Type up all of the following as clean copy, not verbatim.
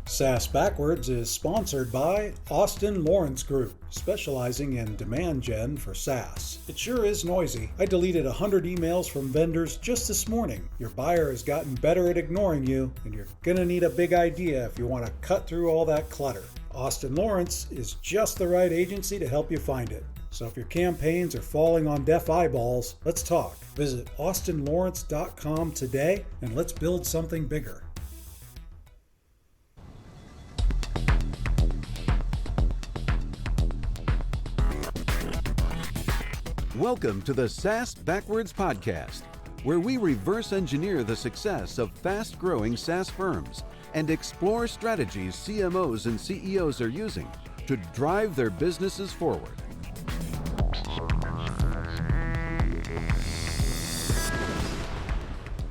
SaaS Backwards is sponsored by Austin Lawrence Group, specializing in demand gen for SaaS. It sure is noisy. I deleted 100 emails from vendors just this morning. Your buyer has gotten better at ignoring you, and you're gonna need a big idea if you want to cut through all that clutter. Austin Lawrence is just the right agency to help you find it. So if your campaigns are falling on deaf eyeballs, let's talk. Visit austinlawrence.com today and let's build something bigger. Welcome to the SaaS Backwards podcast, where we reverse engineer the success of fast-growing SaaS firms and explore strategies CMOs and CEOs are using to drive their businesses forward.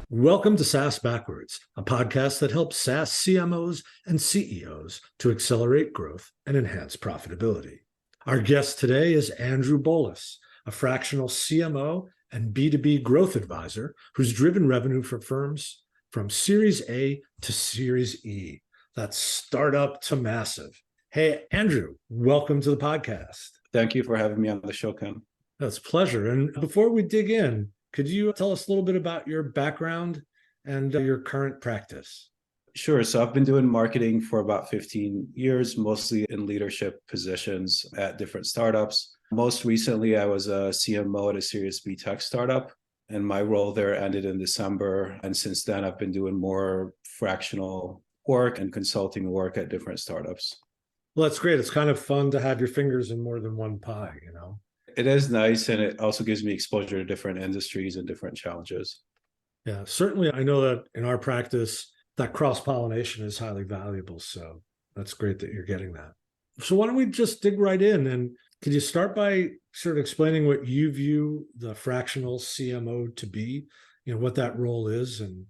Welcome to SaaS Backwards, a podcast that helps SaaS CMOs and CEOs to accelerate growth and enhance profitability. Our guest today is Andrew Bolis, a fractional CMO and B2B growth advisor who's driven revenue for firms from Series A to Series E. That's startup to massive. Hey, Andrew, welcome to the podcast. Thank you for having me on the show, Ken. That's a pleasure. And before we dig in, could you tell us a little bit about your background and your current practice? Sure. So I've been doing marketing for about 15 years, mostly in leadership positions at different startups. Most recently, I was a CMO at a Series B tech startup, and my role there ended in December. And since then, I've been doing more fractional work and consulting work at different startups. Well, that's great. It's kind of fun to have your fingers in more than one pie, you know? It is nice, and it also gives me exposure to different industries and different challenges. Yeah, certainly. I know that in our practice, that cross-pollination is highly valuable. So that's great that you're getting that. So why don't we just dig right in, and could you start by sort of explaining what you view the fractional CMO to be, what that role is and,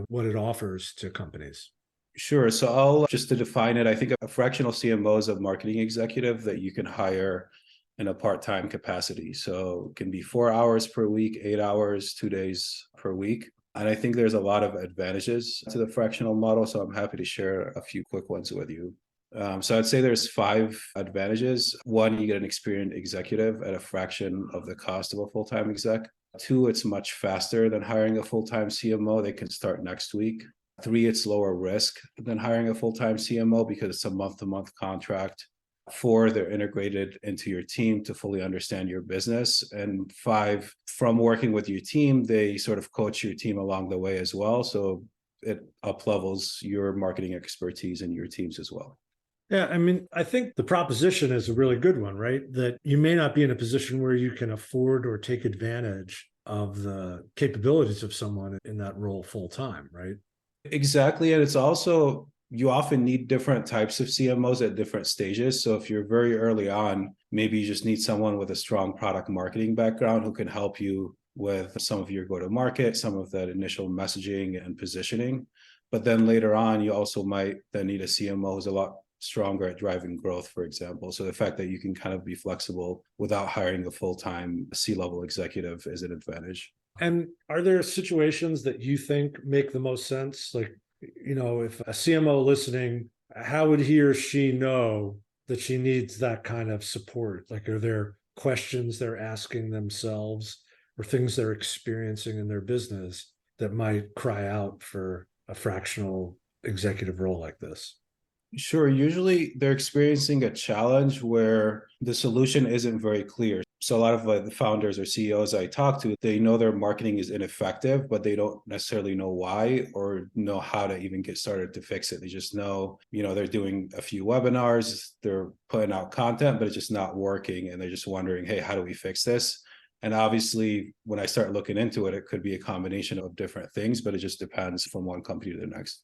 what it offers to companies? Sure. So I'll just to define it, I think a fractional CMO is a marketing executive that you can hire in a part-time capacity. So it can be 4 hours per week, 8 hours, 2 days per week. And I think there's a lot of advantages to the fractional model. So I'm happy to share a few quick ones with you. So I'd say there's 5 advantages. 1, you get an experienced executive at a fraction of the cost of a full-time exec. 2, it's much faster than hiring a full-time CMO. They can start next week. 3, it's lower risk than hiring a full-time CMO because it's a month-to-month contract. 4, they're integrated into your team to fully understand your business. And 5, from working with your team, they sort of coach your team along the way as well. So it up-levels your marketing expertise in your teams as well. Yeah, I mean, I think the proposition is a really good one, right? That you may not be in a position where you can afford or take advantage of the capabilities of someone in that role full-time, right? Exactly. And it's also, you often need different types of CMOs at different stages. So if you're very early on, maybe you just need someone with a strong product marketing background who can help you with some of your go-to-market, some of that initial messaging and positioning. But then later on, you also might then need a CMO who's a lot stronger at driving growth, for example. So the fact that you can kind of be flexible without hiring a full-time C-level executive is an advantage. And are there situations that you think make the most sense? Like, if a CMO listening, how would he or she know that she needs that kind of support? Like, are there questions they're asking themselves or things they're experiencing in their business that might cry out for a fractional executive role like this? Sure. Usually they're experiencing a challenge where the solution isn't very clear. So a lot of the founders or CEOs I talk to, they know their marketing is ineffective, but they don't necessarily know why or know how to even get started to fix it. They just know, they're doing a few webinars, they're putting out content, but it's just not working. And they're just wondering, hey, how do we fix this? And obviously, when I start looking into it, it could be a combination of different things, but it just depends from one company to the next.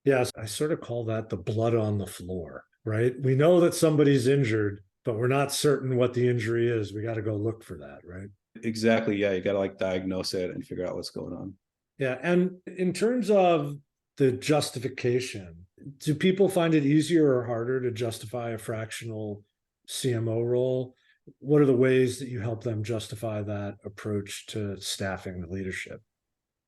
Yes, I sort of call that the blood on the floor, right? We know that somebody's injured, but we're not certain what the injury is. We got to go look for that, right? Exactly. Yeah, you got to diagnose it and figure out what's going on. Yeah. And in terms of the justification, do people find it easier or harder to justify a fractional CMO role? What are the ways that you help them justify that approach to staffing the leadership?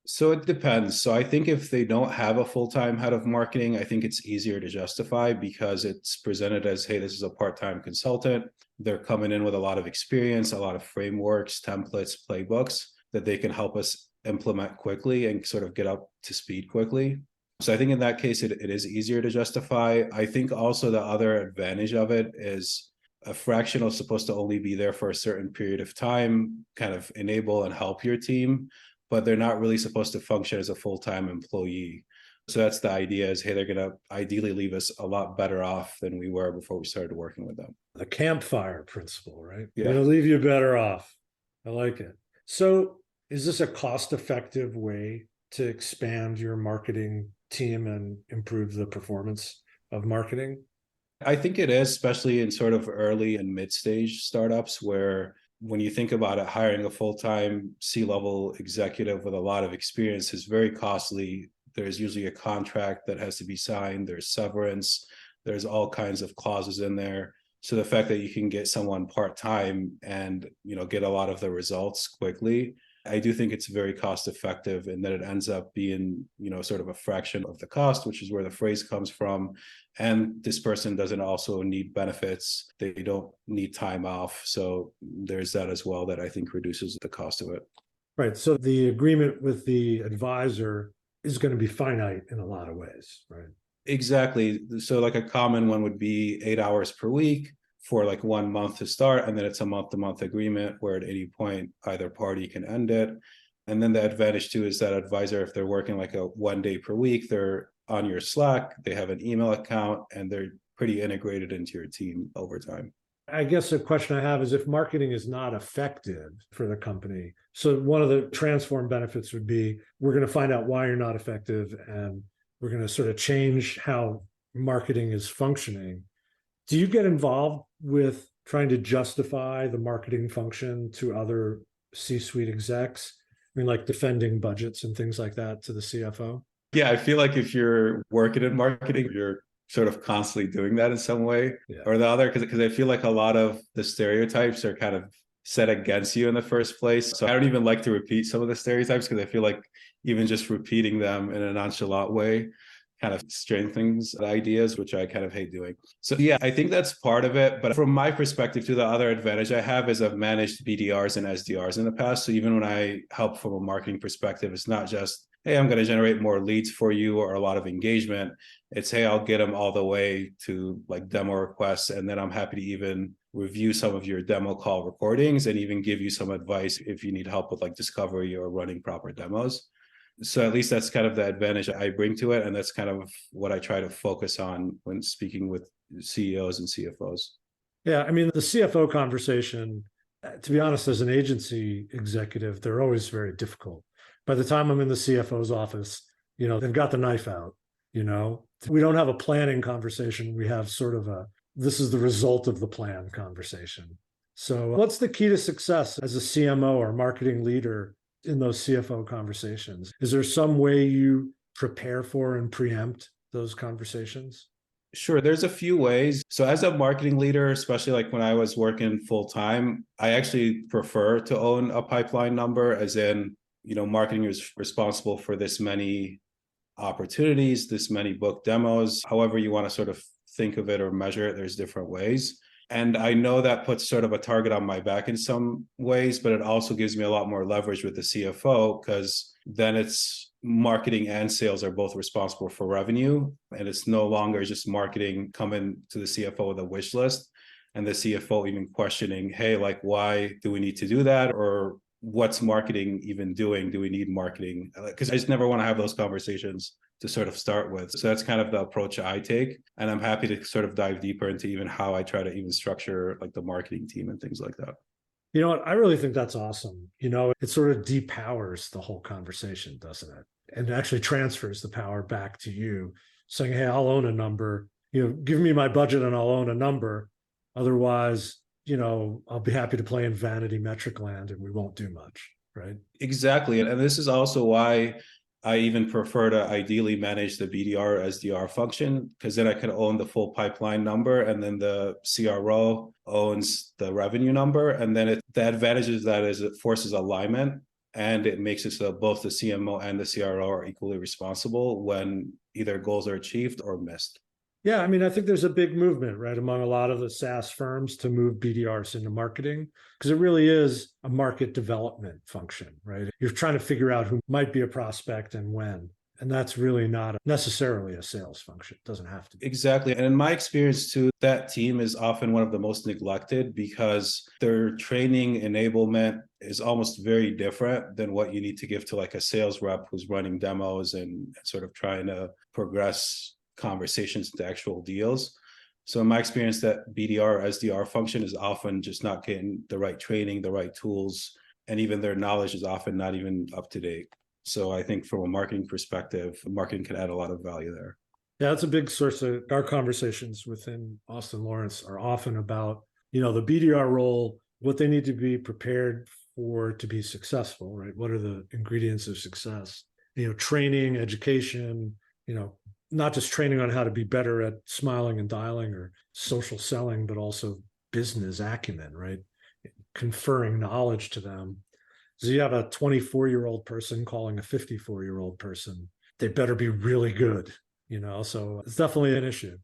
So it depends. So I think if they don't have a full-time head of marketing, I think it's easier to justify because it's presented as, hey, this is a part-time consultant. They're coming in with a lot of experience, a lot of frameworks, templates, playbooks that they can help us implement quickly and sort of get up to speed quickly. So I think in that case, it is easier to justify. I think also the other advantage of it is a fractional is supposed to only be there for a certain period of time, kind of enable and help your team, but they're not really supposed to function as a full-time employee. So that's the idea is, hey, they're going to ideally leave us a lot better off than we were before we started working with them. The campfire principle, right? Yeah. We're going to leave you better off. I like it. So is this a cost-effective way to expand your marketing team and improve the performance of marketing? I think it is, especially in sort of early and mid-stage startups where when you think about it, hiring a full-time C-level executive with a lot of experience is very costly. There's usually a contract that has to be signed. There's severance. There's all kinds of clauses in there. So the fact that you can get someone part-time and, get a lot of the results quickly, I do think it's very cost effective and that it ends up being, sort of a fraction of the cost, which is where the phrase comes from. And this person doesn't also need benefits. They don't need time off. So there's that as well that I think reduces the cost of it. Right. So the agreement with the advisor is going to be finite in a lot of ways, right? Exactly. So like a common one would be 8 hours per week for like 1 month to start, and then it's a month-to-month agreement where at any point either party can end it. And then the advantage too is that advisor, if they're working like a 1 day per week, they're on your Slack, they have an email account, and they're pretty integrated into your team over time. I guess the question I have is if marketing is not effective for the company, so one of the transform benefits would be we're going to find out why you're not effective and we're going to sort of change how marketing is functioning. Do you get involved with trying to justify the marketing function to other C-suite execs? I mean, like defending budgets and things like that to the CFO? Yeah, I feel like if you're working in marketing, you're sort of constantly doing that in some way or the other, because I feel like a lot of the stereotypes are kind of set against you in the first place. So I don't even like to repeat some of the stereotypes because I feel like even just repeating them in a nonchalant way kind of strengthens the ideas, which I kind of hate doing. So yeah, I think that's part of it. But from my perspective too, the other advantage I have is I've managed BDRs and SDRs in the past. So even when I help from a marketing perspective, it's not just, hey, I'm going to generate more leads for you or a lot of engagement. It's, hey, I'll get them all the way to like demo requests. And then I'm happy to even review some of your demo call recordings and even give you some advice if you need help with like discovery or running proper demos. So at least that's kind of the advantage I bring to it. And that's kind of what I try to focus on when speaking with CEOs and CFOs. Yeah, I mean, the CFO conversation, to be honest, as an agency executive, they're always very difficult. By the time I'm in the CFO's office, they've got the knife out, We don't have a planning conversation. We have sort of this is the result of the plan conversation. So what's the key to success as a CMO or marketing leader in those CFO conversations? Is there some way you prepare for and preempt those conversations? Sure. There's a few ways. So as a marketing leader, especially like when I was working full time, I actually prefer to own a pipeline number, as in, marketing is responsible for this many opportunities, this many book demos, however you want to sort of think of it or measure it, there's different ways. And I know that puts sort of a target on my back in some ways, but it also gives me a lot more leverage with the CFO because then it's marketing and sales are both responsible for revenue. And it's no longer just marketing coming to the CFO with a wish list and the CFO even questioning, hey, like, why do we need to do that? Or what's marketing even doing? Do we need marketing? Because I just never want to have those conversations to sort of start with. So that's kind of the approach I take. And I'm happy to sort of dive deeper into even how I try to even structure like the marketing team and things like that. You know what? I really think that's awesome. It sort of depowers the whole conversation, doesn't it? And actually transfers the power back to you saying, hey, I'll own a number, give me my budget and I'll own a number. Otherwise, I'll be happy to play in vanity metric land and we won't do much, right? Exactly. And this is also why I even prefer to ideally manage the BDR SDR function, because then I can own the full pipeline number and then the CRO owns the revenue number. And then the advantage is that it forces alignment. And it makes it so both the CMO and the CRO are equally responsible when either goals are achieved or missed. Yeah, I mean, I think there's a big movement, right, among a lot of the SaaS firms to move BDRs into marketing because it really is a market development function, right? You're trying to figure out who might be a prospect and when. And that's really not necessarily a sales function. It doesn't have to be. Exactly. And in my experience too, that team is often one of the most neglected because their training enablement is almost very different than what you need to give to like a sales rep who's running demos and sort of trying to progress conversations into actual deals. So in my experience, that BDR or SDR function is often just not getting the right training, the right tools, and even their knowledge is often not even up to date. So I think from a marketing perspective, marketing can add a lot of value there. Yeah, that's a big source of our conversations within Austin Lawrence are often about, the BDR role, what they need to be prepared for to be successful, right? What are the ingredients of success? Training, education, not just training on how to be better at smiling and dialing or social selling, but also business acumen, right? Conferring knowledge to them. So you have a 24-year-old person calling a 54-year-old person. They better be really good, so it's definitely an issue.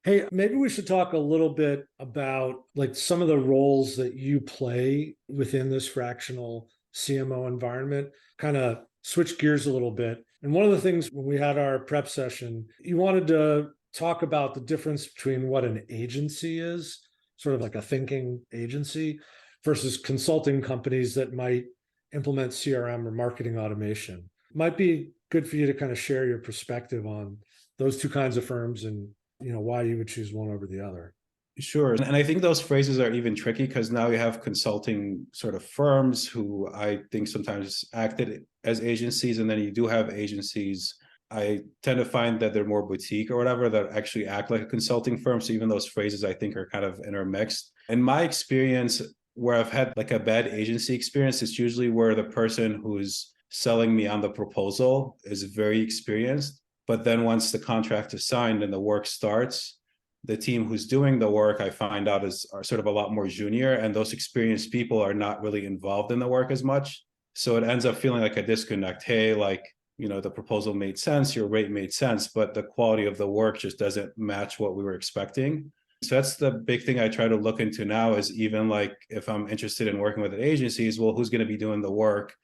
Hey, maybe we should talk a little bit about like some of the roles that you play within this fractional CMO environment, kind of switch gears a little bit. And one of the things when we had our prep session, you wanted to talk about the difference between what an agency is, sort of like a thinking agency, versus consulting companies that might implement CRM or marketing automation. Might be good for you to kind of share your perspective on those two kinds of firms and why you would choose one over the other. Sure. And I think those phrases are even tricky because now you have consulting sort of firms who I think sometimes acted as agencies, and then you do have agencies. I tend to find that they're more boutique or whatever that actually act like a consulting firm. So even those phrases I think are kind of intermixed. In my experience, where I've had like a bad agency experience, it's usually where the person who's selling me on the proposal is very experienced. But then once the contract is signed and the work starts, the team who's doing the work I find out are sort of a lot more junior, and those experienced people are not really involved in the work as much. So it ends up feeling like a disconnect. Hey, the proposal made sense, your rate made sense, but the quality of the work just doesn't match what we were expecting. So that's the big thing I try to look into now is even like if I'm interested in working with agencies, well, who's going to be doing the work?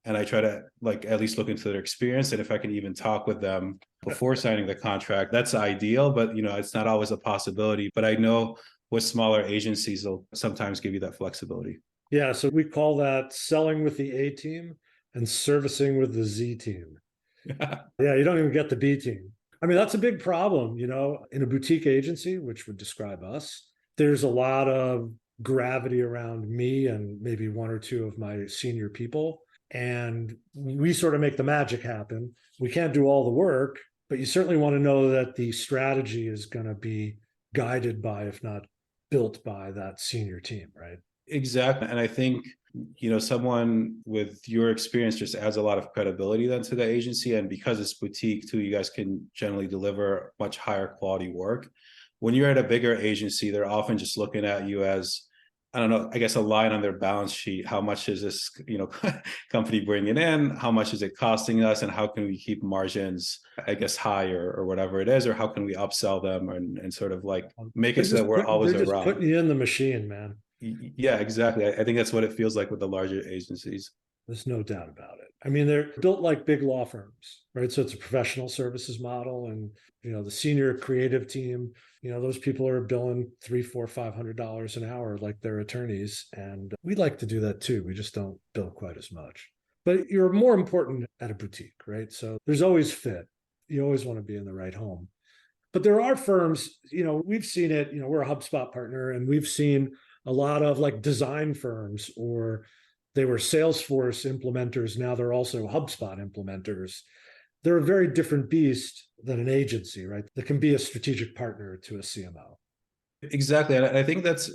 And I try to at least look into their experience. And if I can even talk with them before signing the contract, that's ideal, but it's not always a possibility. But I know with smaller agencies, they'll sometimes give you that flexibility. Yeah. So we call that selling with the A team and servicing with the Z team. Yeah. You don't even get the B team. I mean, that's a big problem, in a boutique agency, which would describe us. There's a lot of gravity around me and maybe one or two of my senior people. And we sort of make the magic happen. We can't do all the work, but you certainly want to know that the strategy is going to be guided by, if not built by, that senior team, right? Exactly. And I think, someone with your experience just adds a lot of credibility then to the agency. And because it's boutique too, you guys can generally deliver much higher quality work. When you're at a bigger agency, they're often just looking at you as, I don't know, I guess a line on their balance sheet. How much is this, company bringing in? How much is it costing us? And how can we keep margins, I guess, higher or whatever it is? Or how can we upsell them and sort of make it so that we're always around? Just putting you in the machine, man. Yeah, exactly. I think that's what it feels like with the larger agencies. There's no doubt about it. I mean, they're built like big law firms, right? So it's a professional services model, and the senior creative team, those people are billing $300, $400, $500 an hour like they're attorneys, and we like to do that too. We just don't bill quite as much. But you're more important at a boutique, right? So there's always fit. You always want to be in the right home. But there are firms, we've seen it. We're a HubSpot partner, and we've seen a lot of design firms, or they were Salesforce implementers. Now they're also HubSpot implementers. They're a very different beast than an agency, right? That can be a strategic partner to a CMO. Exactly. And I think that's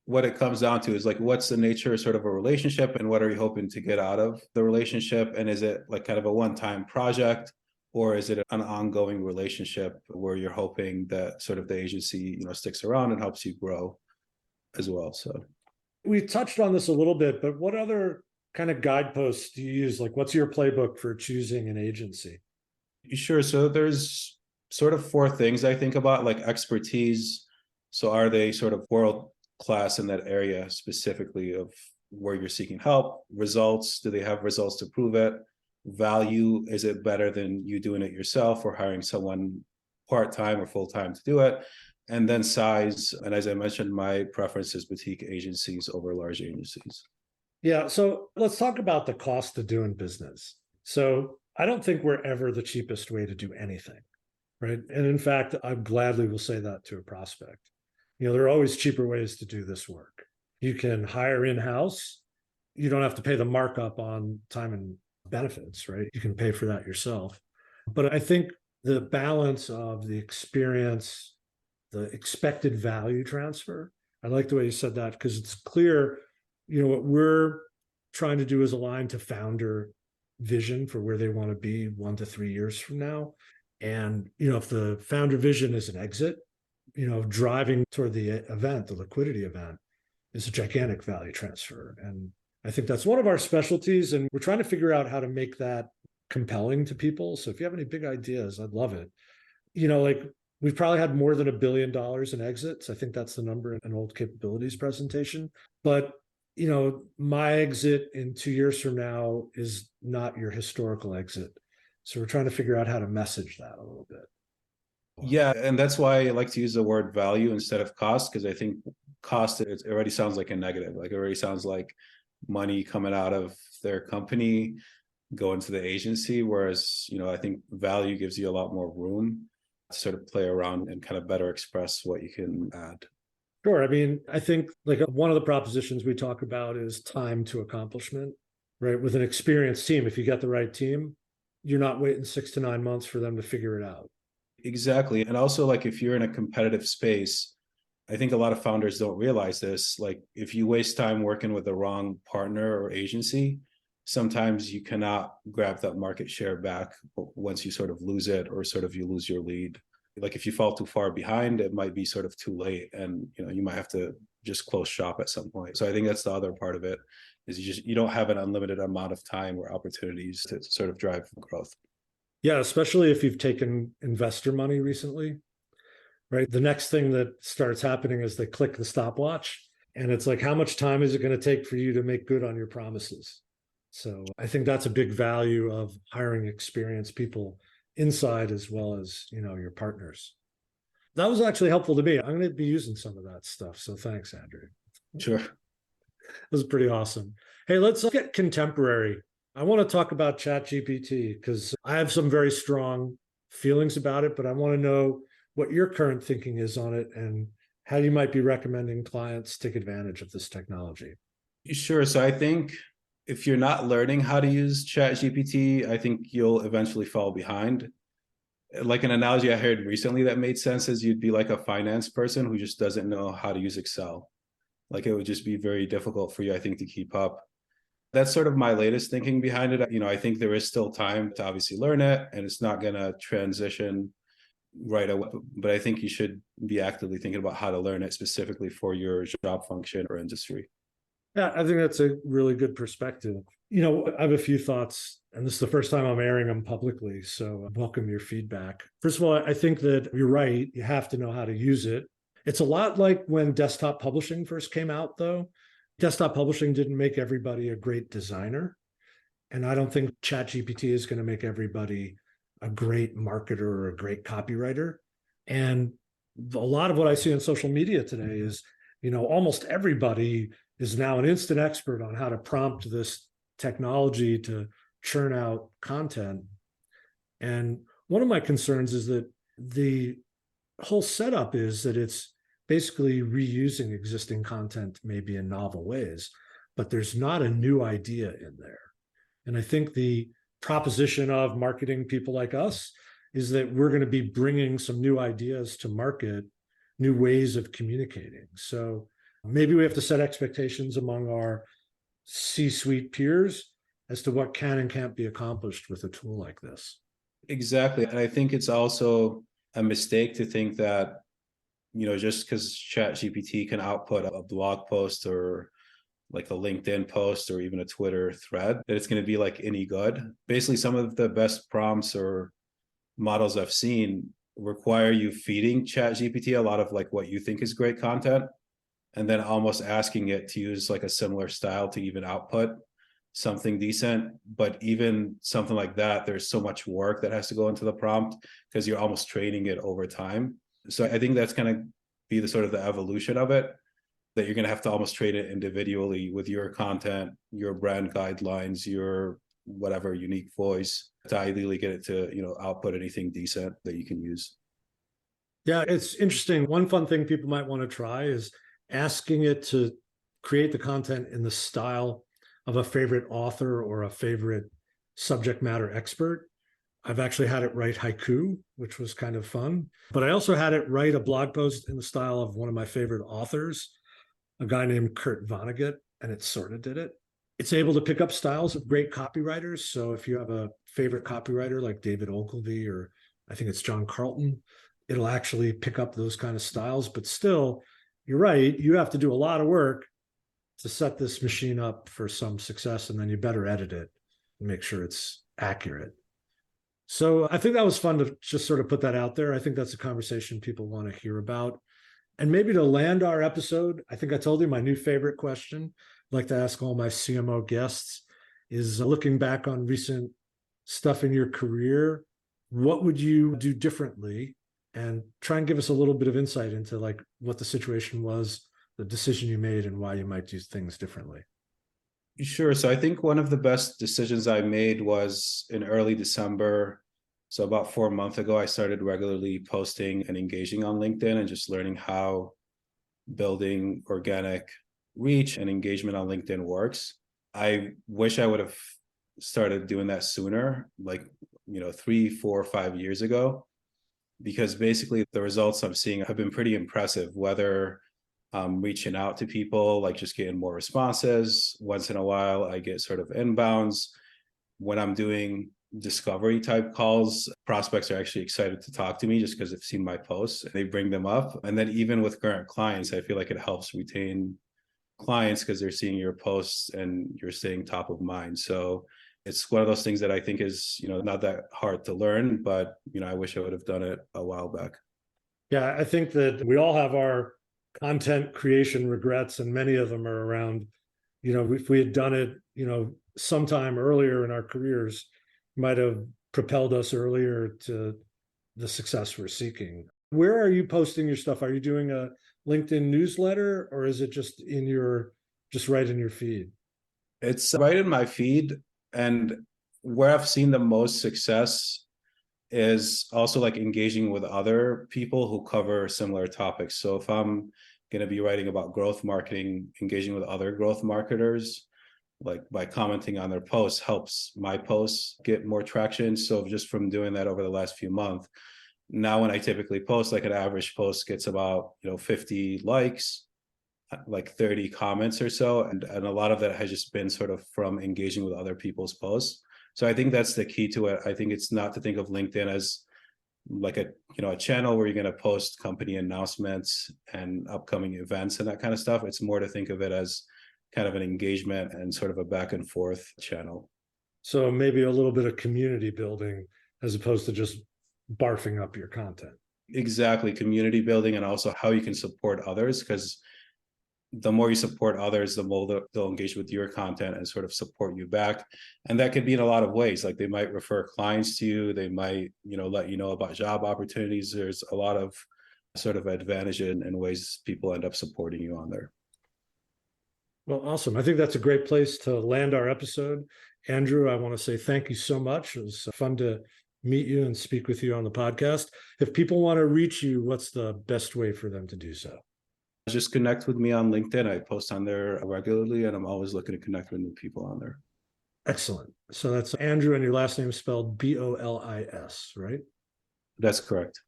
what it comes down to is what's the nature of sort of a relationship and what are you hoping to get out of the relationship? And is it kind of a one-time project, or is it an ongoing relationship where you're hoping that sort of the agency, sticks around and helps you grow as well? So we touched on this a little bit, but what other kind of guideposts do you use? Like, what's your playbook for choosing an agency? Sure. So there's sort of four things I think about, like expertise. So are they sort of world class in that area specifically of where you're seeking help? Results, do they have results to prove it? Value, is it better than you doing it yourself or hiring someone part-time or full-time to do it? And then size. And as I mentioned, my preference is boutique agencies over large agencies. Yeah. So let's talk about the cost of doing business. So I don't think we're ever the cheapest way to do anything, right? And in fact, I gladly will say that to a prospect. There are always cheaper ways to do this work. You can hire in-house. You don't have to pay the markup on time and benefits, right? You can pay for that yourself. But I think the balance of the experience, the expected value transfer, I like the way you said that because it's clear, what we're trying to do is align to founder vision for where they want to be 1 to 3 years from now. And, if the founder vision is an exit, driving toward the event, the liquidity event, is a gigantic value transfer. And I think that's one of our specialties. And we're trying to figure out how to make that compelling to people. So if you have any big ideas, I'd love it. Like we've probably had more than $1 billion in exits. I think that's the number in an old capabilities presentation. But my exit in 2 years from now is not your historical exit. So we're trying to figure out how to message that a little bit. Yeah, and that's why I like to use the word value instead of cost, because I think cost, it already sounds like a negative. Like it already sounds like money coming out of their company going to the agency. Whereas, I think value gives you a lot more room to sort of play around and kind of better express what you can add. Sure. I mean, I think like one of the propositions we talk about is time to accomplishment, right? With an experienced team, if you get the right team, you're not waiting 6 to 9 months for them to figure it out. Exactly. And also, like, if you're in a competitive space, I think a lot of founders don't realize this. Like, if you waste time working with the wrong partner or agency, sometimes you cannot grab that market share back once you sort of lose it or sort of you lose your lead. Like if you fall too far behind, it might be sort of too late and you might have to just close shop at some point. So I think that's the other part of it, is you don't have an unlimited amount of time or opportunities to sort of drive growth. Yeah, especially if you've taken investor money recently, right? The next thing that starts happening is they click the stopwatch and it's like, how much time is it going to take for you to make good on your promises? So I think that's a big value of hiring experienced people inside as well as, your partners. That was actually helpful to me. I'm going to be using some of that stuff. So thanks, Andrew. Sure. That was pretty awesome. Hey, let's get contemporary. I want to talk about ChatGPT because I have some very strong feelings about it, but I want to know what your current thinking is on it and how you might be recommending clients take advantage of this technology. Sure. So I think if you're not learning how to use ChatGPT, I think you'll eventually fall behind. Like an analogy I heard recently that made sense is you'd be like a finance person who just doesn't know how to use Excel. Like it would just be very difficult for you, I think, to keep up. That's sort of my latest thinking behind it. I think there is still time to obviously learn it and it's not going to transition right away. But I think you should be actively thinking about how to learn it specifically for your job function or industry. Yeah, I think that's a really good perspective. I have a few thoughts, and this is the first time I'm airing them publicly, so I welcome your feedback. First of all, I think that you're right. You have to know how to use it. It's a lot like when desktop publishing first came out, though. Desktop publishing didn't make everybody a great designer. And I don't think ChatGPT is going to make everybody a great marketer or a great copywriter. And a lot of what I see on social media today is, almost everybody is now an instant expert on how to prompt this technology to churn out content. And one of my concerns is that the whole setup is that it's basically reusing existing content, maybe in novel ways, but there's not a new idea in there. And I think the proposition of marketing people like us is that we're going to be bringing some new ideas to market, new ways of communicating. So maybe we have to set expectations among our C-suite peers as to what can and can't be accomplished with a tool like this. Exactly. And I think it's also a mistake to think that, just because ChatGPT can output a blog post or like a LinkedIn post or even a Twitter thread, that it's going to be like any good. Basically, some of the best prompts or models I've seen require you feeding ChatGPT a lot of like what you think is great content, and then almost asking it to use like a similar style to even output something decent. But even something like that, there's so much work that has to go into the prompt because you're almost training it over time. So I think that's going to be the sort of the evolution of it, that you're going to have to almost train it individually with your content, your brand guidelines, your whatever unique voice, to ideally get it to, output anything decent that you can use. Yeah, it's interesting. One fun thing people might want to try is asking it to create the content in the style of a favorite author or a favorite subject matter expert. I've actually had it write haiku, which was kind of fun. But I also had it write a blog post in the style of one of my favorite authors, a guy named Kurt Vonnegut, and it sort of did it. It's able to pick up styles of great copywriters. So if you have a favorite copywriter like David Ogilvy, or I think it's John Carlton, it'll actually pick up those kind of styles. But still, you're right, you have to do a lot of work to set this machine up for some success, and then you better edit it and make sure it's accurate. So I think that was fun to just sort of put that out there. I think that's a conversation people want to hear about. And maybe to land our episode, I think I told you my new favorite question I'd like to ask all my CMO guests is, looking back on recent stuff in your career, what would you do differently? And try and give us a little bit of insight into like what the situation was, the decision you made, and why you might do things differently. Sure. So I think one of the best decisions I made was in early December. So about 4 months ago, I started regularly posting and engaging on LinkedIn and just learning how building organic reach and engagement on LinkedIn works. I wish I would have started doing that sooner, like, 3, 4, 5 years ago, because basically the results I'm seeing have been pretty impressive, whether I'm reaching out to people, like just getting more responses. Once in a while, I get sort of inbounds. When I'm doing discovery type calls, prospects are actually excited to talk to me just because they've seen my posts and they bring them up. And then even with current clients, I feel like it helps retain clients because they're seeing your posts and you're staying top of mind. So it's one of those things that I think is, not that hard to learn, but, I wish I would have done it a while back. Yeah, I think that we all have our content creation regrets, and many of them are around, if we had done it, sometime earlier in our careers, might have propelled us earlier to the success we're seeking. Where are you posting your stuff? Are you doing a LinkedIn newsletter, or is it just right in your feed? It's right in my feed. And where I've seen the most success is also like engaging with other people who cover similar topics. So if I'm going to be writing about growth marketing, engaging with other growth marketers, like by commenting on their posts, helps my posts get more traction. So just from doing that over the last few months, now when I typically post, like an average post gets about 50 likes, like 30 comments or so, and a lot of that has just been sort of from engaging with other people's posts. So I think that's the key to it. I think it's not to think of LinkedIn as like a channel where you're going to post company announcements and upcoming events and that kind of stuff. It's more to think of it as kind of an engagement and sort of a back and forth channel. So maybe a little bit of community building as opposed to just barfing up your content. Exactly. Community building, and also how you can support others, because the more you support others, the more they'll engage with your content and sort of support you back. And that could be in a lot of ways. Like they might refer clients to you. They might, let you know about job opportunities. There's a lot of sort of advantage in ways people end up supporting you on there. Well, awesome. I think that's a great place to land our episode. Andrew, I want to say thank you so much. It was fun to meet you and speak with you on the podcast. If people want to reach you, what's the best way for them to do so? Just connect with me on LinkedIn. I post on there regularly, and I'm always looking to connect with new people on there. Excellent. So that's Andrew, and your last name is spelled Bolis, right? That's correct.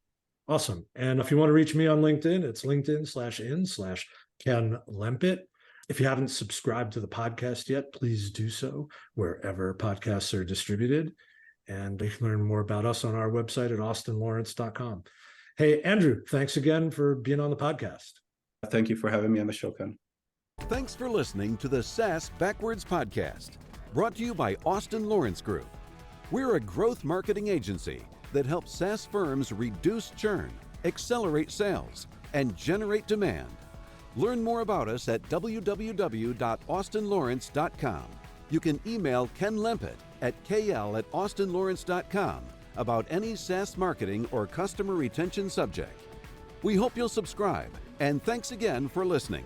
Awesome. And if you want to reach me on LinkedIn, it's LinkedIn/in/Ken Lempit. If you haven't subscribed to the podcast yet, please do so wherever podcasts are distributed. And you can learn more about us on our website at austinlawrence.com. Hey, Andrew, thanks again for being on the podcast. Thank you for having me on the show, Ken. Thanks for listening to the SaaS Backwards Podcast, brought to you by Austin Lawrence Group. We're a growth marketing agency that helps SaaS firms reduce churn, accelerate sales, and generate demand. Learn more about us at www.austinlawrence.com. You can email Ken Lempet at kl@austinlawrence.com about any SaaS marketing or customer retention subject. We hope you'll subscribe, and thanks again for listening.